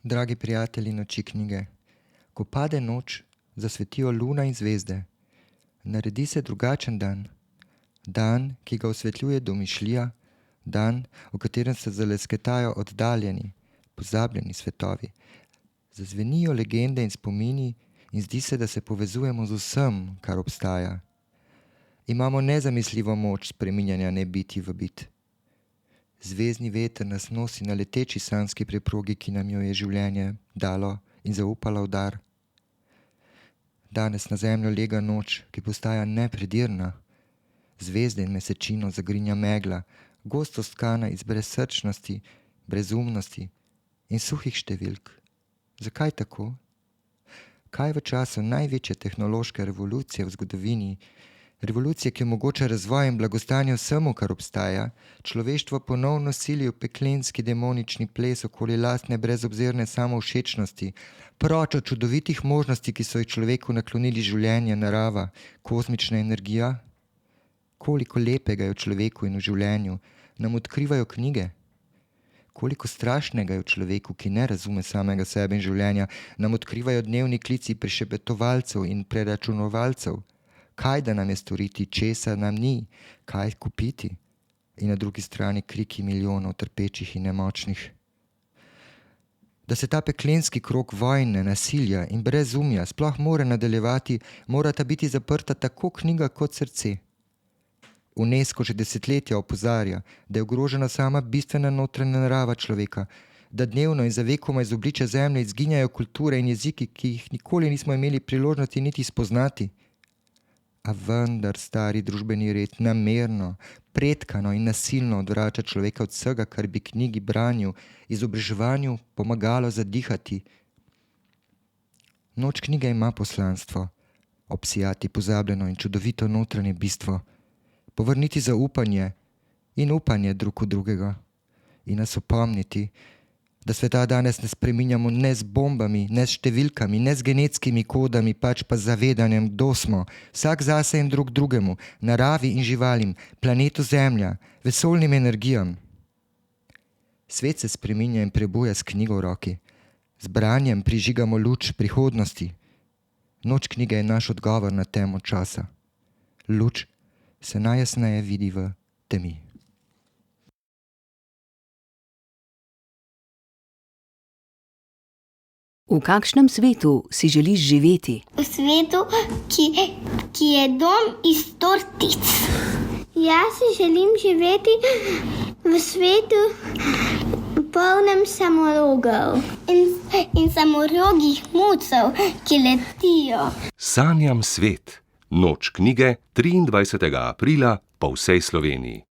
Dragi prijatelji Noči knjige, ko pade noč, zasvetijo luna in zvezde. Naredi se drugačen dan. Dan, ki ga osvetljuje domišljija, dan, v katerem se zalesketajo oddaljeni, pozabljeni svetovi. Zazvenijo legende in spomini in zdi se, da se povezujemo z vsem, kar obstaja. Imamo nezamisljivo moč spreminjanja nebitij v bit. Zvezdni veter nas nosi na leteči sanjski preprogi, ki nam jo je življenje dalo in zaupalo v dar. Danes na zemljo lega noč, ki postaja nepredirna. Zvezde in mesečino zagrinja megla, gosto stkana iz brezsrčnosti, brezumnosti in suhih številk. Zakaj tako? Kaj v času največje tehnološke revolucije v zgodovini, revolucije, ki omogoča razvoj in blagostanje vsemu, kar obstaja, človeštvo ponovno sili v peklenski demonični ples okoli lastne brezobzirne samovšečnosti, proč od čudovitih možnosti, ki so jih človeku naklonili življenje, narava, kozmična energija? Koliko lepega je v človeku in v življenju, nam odkrivajo knjige? Koliko strašnega je v človeku, ki ne razume samega sebe in življenja, nam odkrivajo dnevni klici prišepetovalcev in preračunovalcev? Kaj da nam je storiti, česa nam ni, kaj kupiti? In na drugi strani kriki milijonov trpečih in nemočnih. Da se ta peklenski krog vojne, nasilja in brezumja sploh more nadaljevati, morata biti zaprta tako knjiga kot srce. UNESCO že desetletja opozarja, da je ogrožena sama bistvena notranja narava človeka, da dnevno in za vekoma iz obličja zemlje izginjajo kulture in jeziki, ki jih nikoli nismo imeli priložnosti niti spoznati. A vendar stari družbeni red namerno, pretkano in nasilno odvrača človeka od vsega, kar bi knjigi, branju, izobraževanju pomagalo zadihati. Noč knjige ima poslanstvo, obsijati pozabljeno in čudovito notranje bistvo, povrniti zaupanje in upanje drug v drugega in nas opomniti, da sveta danes ne spreminjamo ne z bombami, ne s številkami, ne z genetskimi kodami, pač pa z zavedanjem, kdo smo, vsak zase in drug drugemu, naravi in živalim, planetu Zemlja, vesoljnim energijam. Svet se spreminja in prebuja s knjigo v roki. Z branjem prižigamo luč prihodnosti. Noč knjige je naš odgovor na temo časa. Luč se najjasneje vidi v temi. V kakšnem svetu si želiš živeti? V svetu, ki je dom iz tortic. Jaz si želim živeti v svetu polnem samorogov in samorogih mucev, ki letijo. Sanjam svet. Noč knjige 23. aprila po vsej Sloveniji.